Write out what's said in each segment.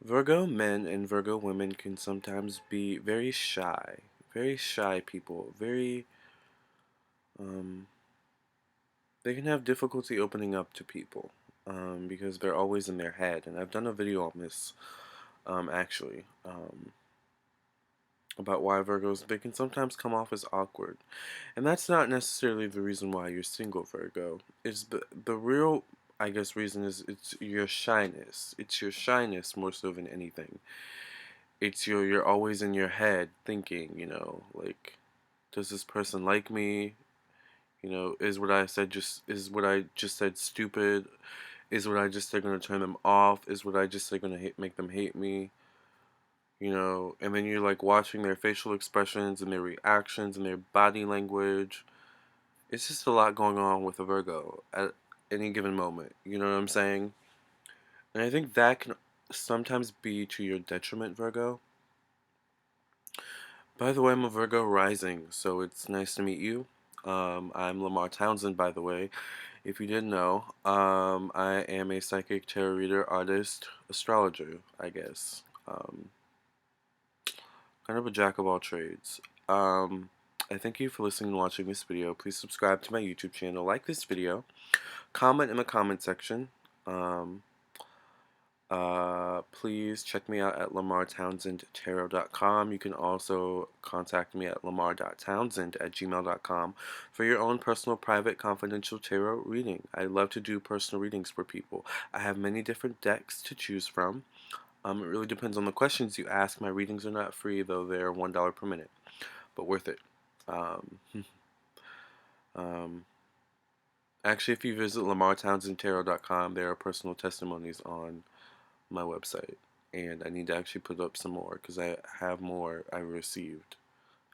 Virgo men and Virgo women can sometimes be very shy people, um, they can have difficulty opening up to people, because they're always in their head. And I've done a video on this, actually, about why Virgos, they can sometimes come off as awkward. And that's not necessarily the reason why you're single, Virgo. It's the real, I guess, reason is it's your shyness. It's your shyness more so than anything. It's you're always in your head thinking, like, does this person like me? Is what I just said stupid? Is what I just said gonna turn them off? Is what I just said gonna make them hate me? And then you're like watching their facial expressions and their reactions and their body language. It's just a lot going on with a Virgo at any given moment. You know what I'm saying? And I think that can sometimes be to your detriment, Virgo. By the way, I'm a Virgo Rising, so it's nice to meet you. I'm Lamarr Townsend, by the way. If you didn't know, I am a psychic tarot reader, artist, astrologer, I guess. Kind of a jack of all trades. I thank you for listening and watching this video. Please subscribe to my YouTube channel, like this video, comment in the comment section. Please check me out at lamarrtownsendtarot.com. You can also contact me at lamar.townsend@gmail.com for your own personal, private, confidential tarot reading. I love to do personal readings for people. I have many different decks to choose from. It really depends on the questions you ask. My readings are not free, though they're $1 per minute, but worth it. Um, um, Actually, if you visit lamarrtownsendtarot.com, there are personal testimonies on my website, and I need to actually put up some more because I have more I received.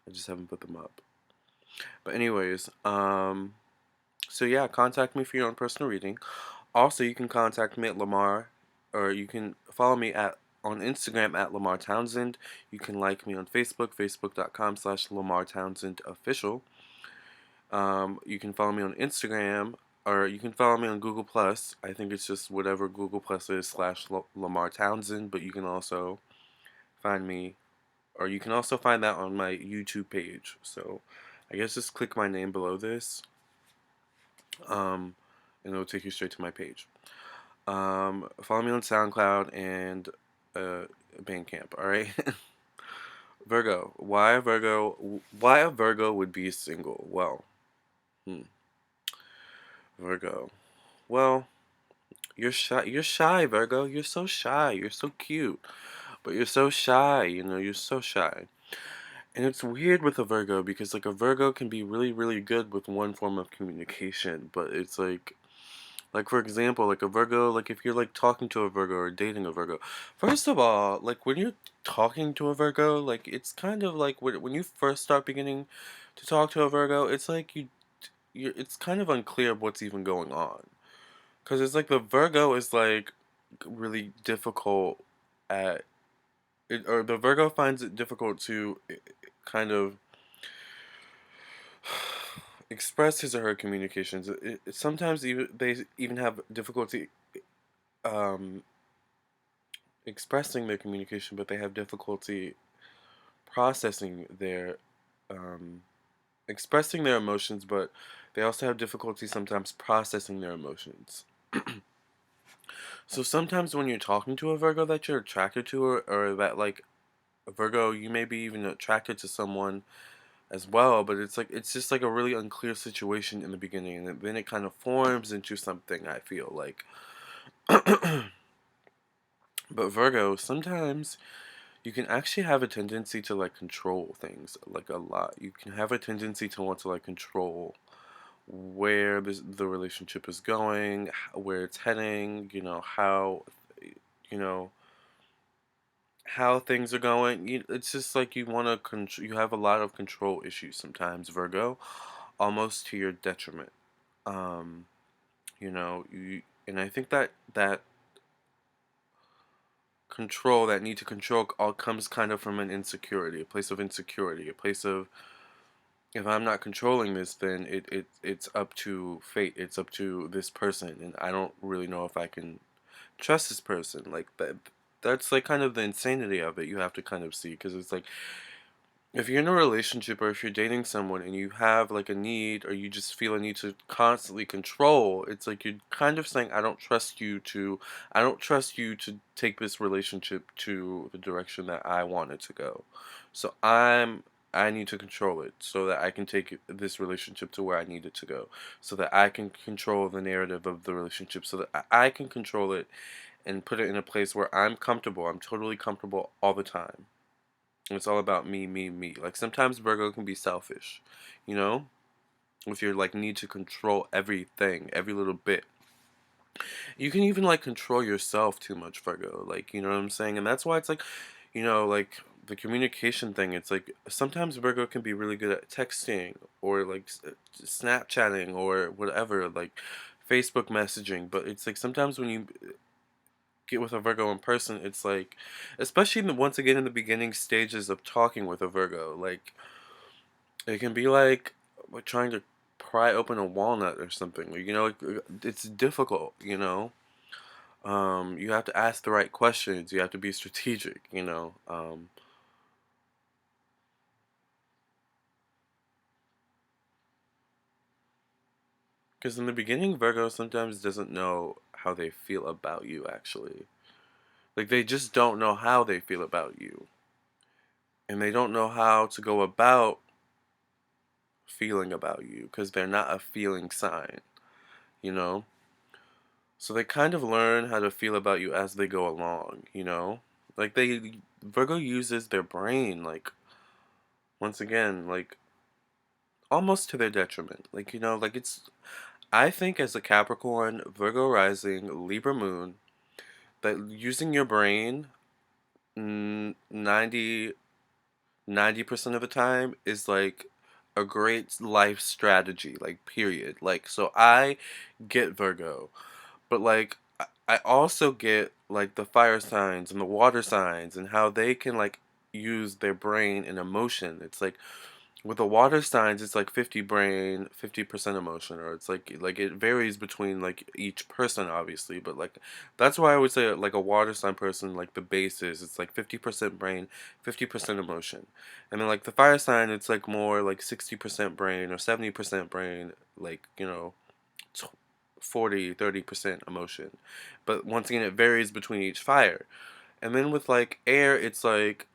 I just haven't put them up. But anyways, so yeah, contact me for your own personal reading. Also, you can contact me at Lamarr, or you can follow me on Instagram at Lamarr Townsend. You can like me on Facebook, facebook.com/Lamarr Townsend Official. You can follow me on Instagram, or you can follow me on Google Plus. I think it's just whatever Google Plus is /Lamarr Townsend. But you can also find me, or you can also find that on my YouTube page. So I guess just click my name below this, and it'll take you straight to my page. Follow me on SoundCloud and Bandcamp. All right. Virgo. Why a Virgo? Why a Virgo would be single? Well, Virgo. Well, you're shy. You're shy, Virgo. You're so shy. You're so cute, but you're so shy. You're so shy. And it's weird with a Virgo because like a Virgo can be really, really good with one form of communication, but it's like for example, like a Virgo, like if you're like talking to a Virgo or dating a Virgo, first of all, like when you're talking to a Virgo, like it's kind of like when you first start beginning to talk to a Virgo, it's like it's kind of unclear what's even going on. Because it's like the Virgo is like really difficult at it, or the Virgo finds it difficult to kind of express his or her communications. Sometimes even they even have difficulty um, expressing their communication, but they have difficulty processing their um, expressing their emotions, but they also have difficulty sometimes processing their emotions. So sometimes when you're talking to a Virgo that you're attracted to, or that like a Virgo, you may be even attracted to someone as well, but it's just like a really unclear situation in the beginning, and then it kind of forms into something, I feel like. But Virgo, sometimes you can actually have a tendency to like control things like a lot. You can have a tendency to want to like control where the relationship is going, where it's heading, you know, how things are going. It's just like you want to control. You have a lot of control issues sometimes, Virgo, almost to your detriment. Um, and I think that control, that need to control, all comes kind of from an insecurity, a place of insecurity, a place of, if I'm not controlling this, then it's up to fate. It's up to this person, and I don't really know if I can trust this person like that. that's like kind of the insanity of it. You have to kind of see, because it's like, if you're in a relationship or if you're dating someone and you have like a need, or you just feel a need to constantly control, it's like you're kind of saying, I don't trust you to take this relationship to the direction that I want it to go. So I need to control it so that I can take this relationship to where I need it to go, so that I can control the narrative of the relationship, so that I can control it and put it in a place where I'm comfortable. I'm totally comfortable all the time. It's all about me, me, me. Like sometimes Virgo can be selfish, you know? With your like need to control everything, every little bit. You can even like control yourself too much, Virgo. Like, you know what I'm saying? And that's why it's like, like the communication thing, it's like sometimes Virgo can be really good at texting, or like Snapchatting, or whatever, like Facebook messaging, but it's like sometimes when you get with a Virgo in person, it's like, especially once again in the beginning stages of talking with a Virgo, like it can be like trying to pry open a walnut or something. It's difficult. You have to ask the right questions. You have to be strategic. Because in the beginning, Virgo sometimes doesn't know how they feel about you. Actually, like they just don't know how they feel about you, and they don't know how to go about feeling about you because they're not a feeling sign, you know? So they kind of learn how to feel about you as they go along. Like Virgo uses their brain, like, once again, like, almost to their detriment. I think as a Capricorn, Virgo rising, Libra moon, that using your brain, 90% of the time is like a great life strategy, like, period. Like, so I get Virgo. But like I also get like the fire signs and the water signs and how they can like use their brain and emotion. It's like with the water signs, it's like 50 brain, 50% emotion, or it's like it varies between like each person, obviously. But like that's why I would say like a water sign person, like the base is it's like 50% brain, 50% emotion. And then like the fire sign, it's like more like 60% brain or 70% brain, like 40-30% emotion. But once again, it varies between each fire. And then with like air, it's like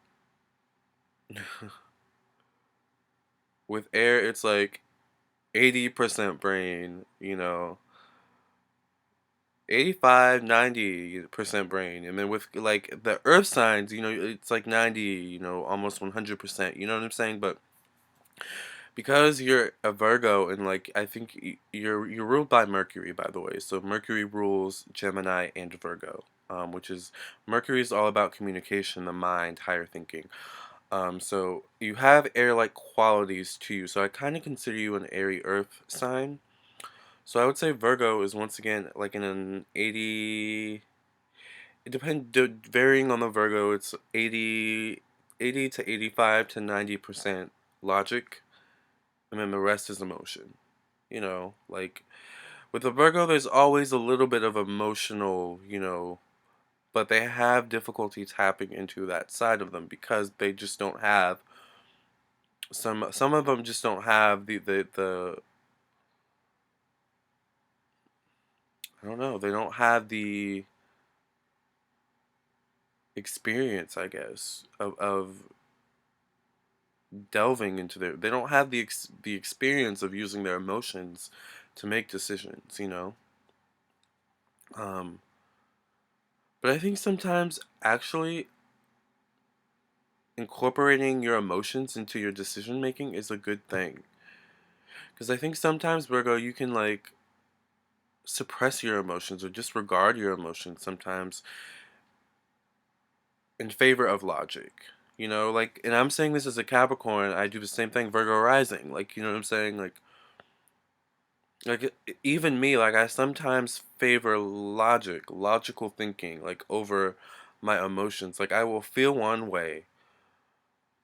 with air, it's like 80% brain, 85-90% brain. And then with like the earth signs, it's like 90, almost 100%. You know what I'm saying? But because you're a Virgo, and like I think you're ruled by Mercury, by the way. So Mercury rules Gemini and Virgo, which is Mercury is all about communication, the mind, higher thinking. So you have air-like qualities to you. So I kind of consider you an airy Earth sign. So I would say Virgo is once again like in an 80. It depends, varying on the Virgo. It's 80 to 85 to 90% logic, and then the rest is emotion. Like with the Virgo, there's always a little bit of emotional, but they have difficulty tapping into that side of them because they just don't have some of them just don't have the I don't know, they don't have the experience, I guess, of delving into they don't have the experience of using their emotions to make decisions. Um but I think sometimes actually incorporating your emotions into your decision making is a good thing. Because I think sometimes, Virgo, you can like suppress your emotions or disregard your emotions sometimes in favor of logic. And I'm saying this as a Capricorn, I do the same thing, Virgo rising. Like, you know what I'm saying? Even me, like, I sometimes favor logical thinking, like, over my emotions. Like, I will feel one way,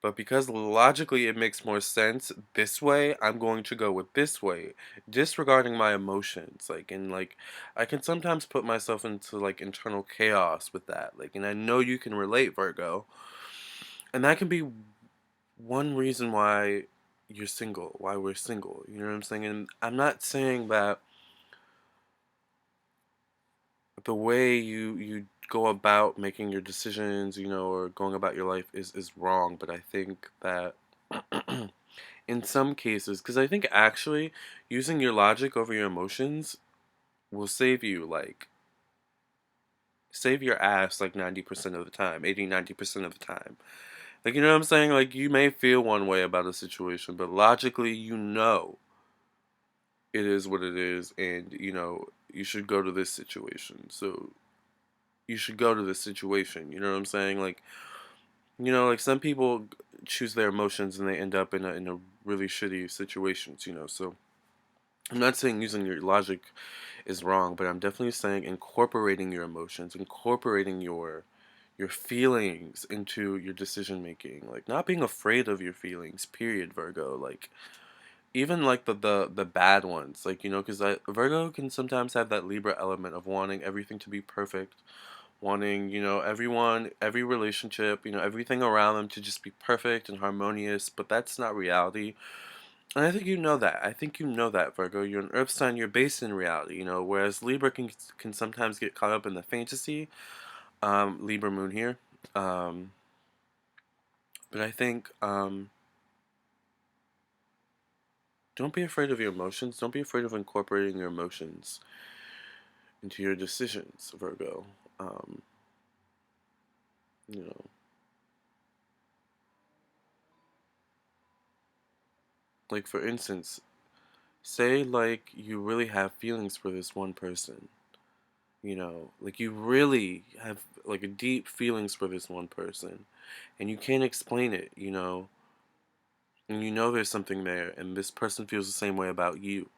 But because logically it makes more sense this way, I'm going to go with this way, disregarding my emotions. And I can sometimes put myself into like internal chaos with that. And I know you can relate, Virgo. And that can be one reason why you're single, why we're single. You know what I'm saying? And I'm not saying that the way you go about making your decisions, or going about your life is wrong, but I think that in some cases, because I think actually using your logic over your emotions will save you, save your ass like 90% of the time, 80, 90% of the time. You know what I'm saying? You may feel one way about a situation, but logically, it is what it is, and you should go to this situation. So you should go to this situation. You know what I'm saying? Some people choose their emotions and they end up in a really shitty situations. So I'm not saying using your logic is wrong, but I'm definitely saying incorporating your emotions, incorporating your feelings into your decision making, not being afraid of your feelings. Period, Virgo. Even the bad ones, because Virgo can sometimes have that Libra element of wanting everything to be perfect, wanting everyone, every relationship, everything around them to just be perfect and harmonious, but that's not reality. And I think you know that. I think you know that, Virgo. You're an Earth sign. You're based in reality. Whereas Libra can sometimes get caught up in the fantasy. Libra Moon here. Um, but I think don't be afraid of your emotions. Don't be afraid of incorporating your emotions into your decisions, Virgo. Um, you know, for instance, say you really have feelings for this one person. You really have a deep feelings for this one person, and you can't explain it. And there's something there, and this person feels the same way about you.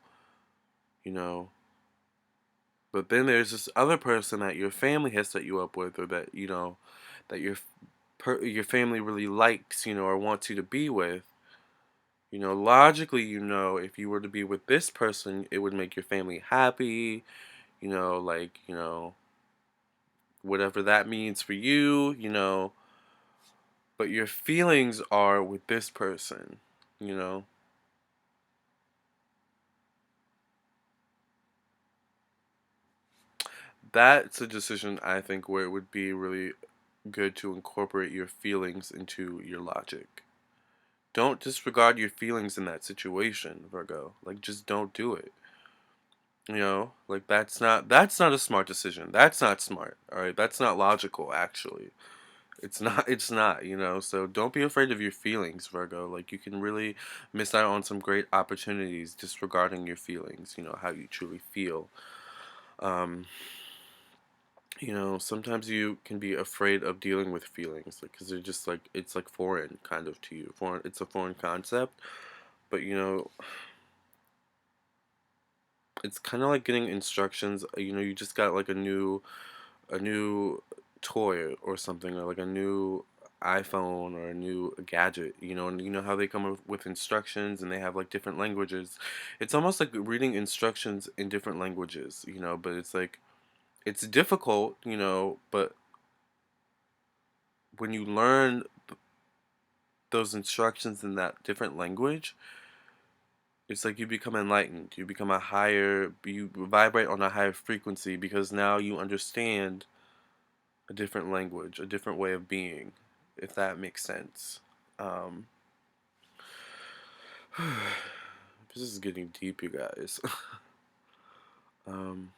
You know, but then there's this other person that your family has set you up with, or that that your family really likes, or wants you to be with. Logically, if you were to be with this person, it would make your family happy. Whatever that means for you. But your feelings are with this person. You know. That's a decision I think where it would be really good to incorporate your feelings into your logic. Don't disregard your feelings in that situation, Virgo. Just don't do it. That's not a smart decision. That's not smart. All right, that's not logical actually. It's not it's not, So don't be afraid of your feelings, Virgo. You can really miss out on some great opportunities disregarding your feelings, how you truly feel. Um sometimes you can be afraid of dealing with feelings, because they're just it's foreign kind of to you. Foreign, it's a foreign concept, but it's kind of like getting instructions. You just got a new toy or something, or a new iPhone or a new gadget, and you know how they come up with instructions and they have different languages. It's almost like reading instructions in different languages, but it's difficult, but when you learn those instructions in that different language, it's like you become enlightened. You vibrate on a higher frequency, because now you understand a different language, a different way of being, if that makes sense. Um, this is getting deep, you guys. um,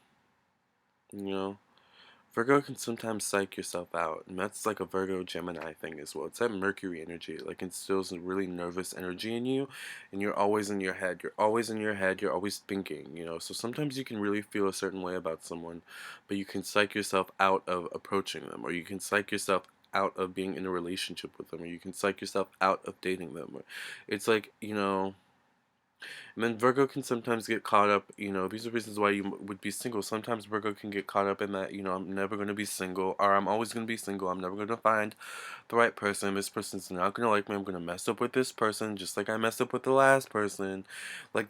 you know, Virgo can sometimes psych yourself out, and that's like a Virgo Gemini thing as well. It's that Mercury energy. It instills a really nervous energy in you, and you're always in your head. You're always in your head. You're always thinking. So sometimes you can really feel a certain way about someone, but you can psych yourself out of approaching them, or you can psych yourself out of being in a relationship with them, or you can psych yourself out of dating them. It's And then Virgo can sometimes get caught up, these are reasons why you would be single. Sometimes Virgo can get caught up in that, I'm never going to be single, or I'm always going to be single. I'm never going to find the right person. This person's not going to like me. I'm going to mess up with this person just like I messed up with the last person. Like,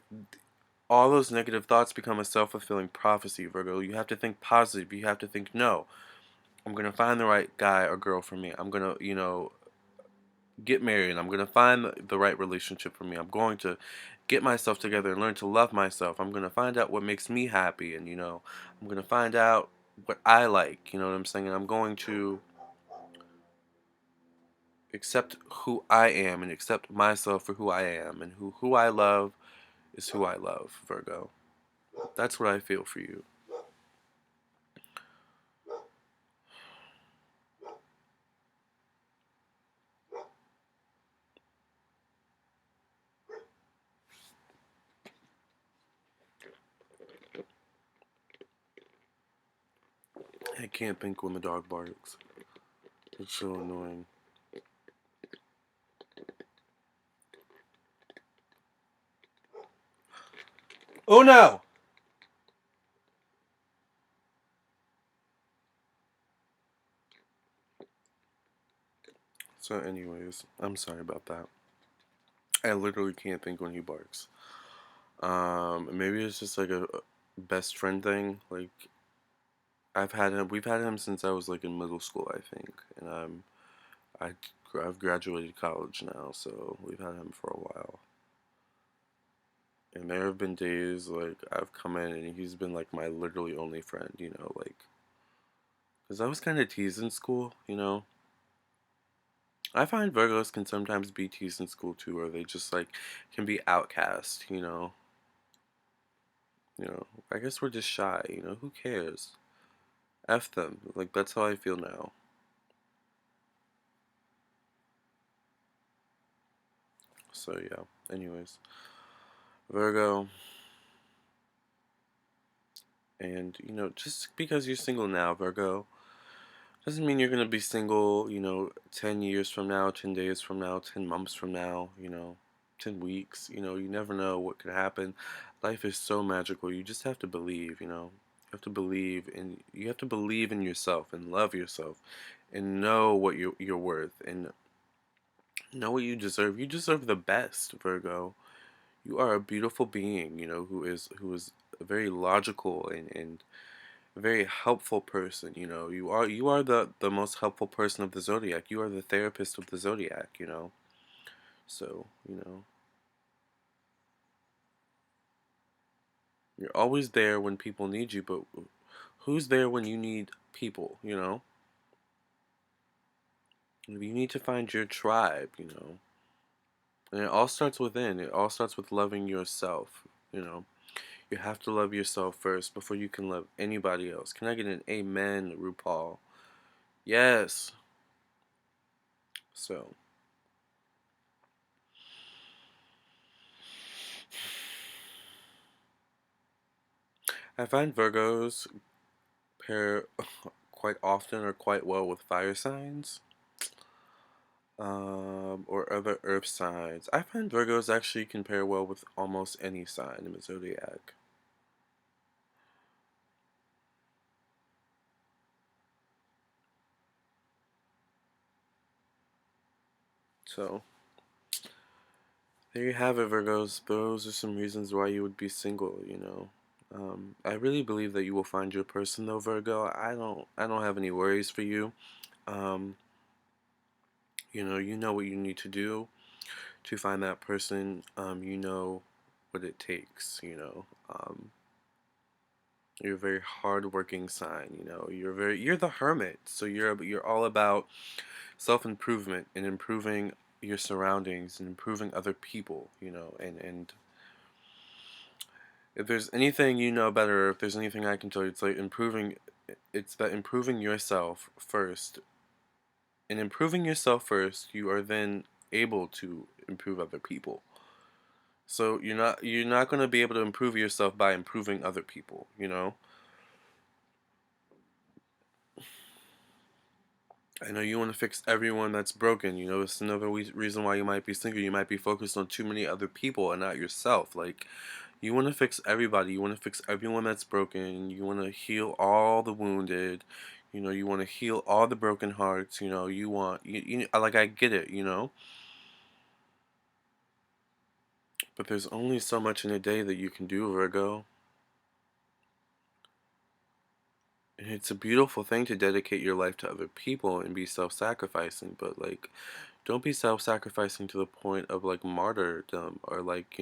all those negative thoughts become a self-fulfilling prophecy, Virgo. You have to think positive. You have to think, no, I'm going to find the right guy or girl for me. I'm going to, get married. I'm going to find the right relationship for me. I'm going to get myself together and learn to love myself. I'm going to find out what makes me happy, and I'm going to find out what I like, you know what I'm saying? And I'm going to accept who I am and accept myself for who I am, and who I love is who I love, Virgo. That's what I feel for you. I can't think when the dog barks. It's so annoying. Oh no! So anyways, I'm sorry about that. I literally can't think when he barks. Maybe it's just like a best friend thing. Like, we've had him since I was like in middle school, I think, and I, I've graduated college now, so we've had him for a while. And there have been days like I've come in and he's been like my literally only friend, like, because I was kind of teased in school. I find Virgos can sometimes be teased in school too, or they just like can be outcast. I guess we're just shy. Who cares? F them. Like, that's how I feel now. So, yeah. Anyways, Virgo, and, just because you're single now, Virgo, doesn't mean you're going to be single, 10 years from now, 10 days from now, 10 months from now, 10 weeks. You never know what could happen. Life is so magical. You just have to believe. You have to believe in yourself and love yourself and know what you're worth and know what you deserve. You deserve the best, Virgo. You are a beautiful being, who is a very logical and a very helpful person. You are the most helpful person of the zodiac. You are the therapist of the zodiac. So, you're always there when people need you, but who's there when you need people? You need to find your tribe. And it all starts within. It all starts with loving yourself. You have to love yourself first before you can love anybody else. Can I get an amen, RuPaul? Yes. So, I find Virgos pair quite often or quite well with fire signs, or other earth signs. I find Virgos actually can pair well with almost any sign in the zodiac. So, there you have it, Virgos. Those are some reasons why you would be single. I really believe that you will find your person, though, Virgo. I don't have any worries for you. Um, you know what you need to do to find that person. You know what it takes. You're a very hardworking sign. You're the hermit. So you're all about self-improvement and improving your surroundings and improving other people. And if there's anything you know better, if there's anything I can tell you, it's that improving yourself first. And improving yourself first, you are then able to improve other people. So you're not going to be able to improve yourself by improving other people. I know you want to fix everyone that's broken. You know, it's another reason why you might be single. You might be focused on too many other people and not yourself. Like, you want to fix everybody. You want to fix everyone that's broken. You want to heal all the wounded. You know, you want to heal all the broken hearts. You know, you want, like, I get it, you know? But there's only so much in a day that you can do, Virgo. And it's a beautiful thing to dedicate your life to other people and be self-sacrificing, but like, don't be self-sacrificing to the point of like martyrdom or like,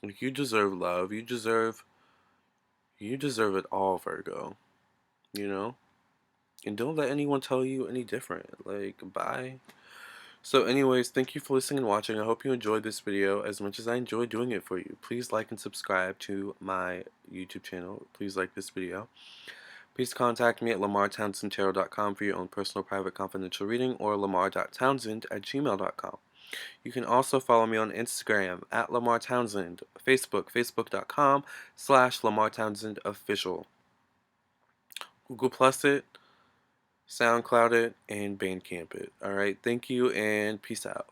like you deserve love. You deserve it all, Virgo, you know? And don't let anyone tell you any different. Like, bye. So anyways, thank you for listening and watching. I hope you enjoyed this video as much as I enjoyed doing it for you. Please like and subscribe to my YouTube channel. Please like this video. Please contact me at lamarrtownsendtarot.com for your own personal, private, confidential reading, or lamar.townsend@gmail.com. You can also follow me on Instagram at Lamarr Townsend, Facebook, facebook.com/Lamarr Townsend Official. Google Plus it, SoundCloud it, and Bandcamp it. Alright, thank you and peace out.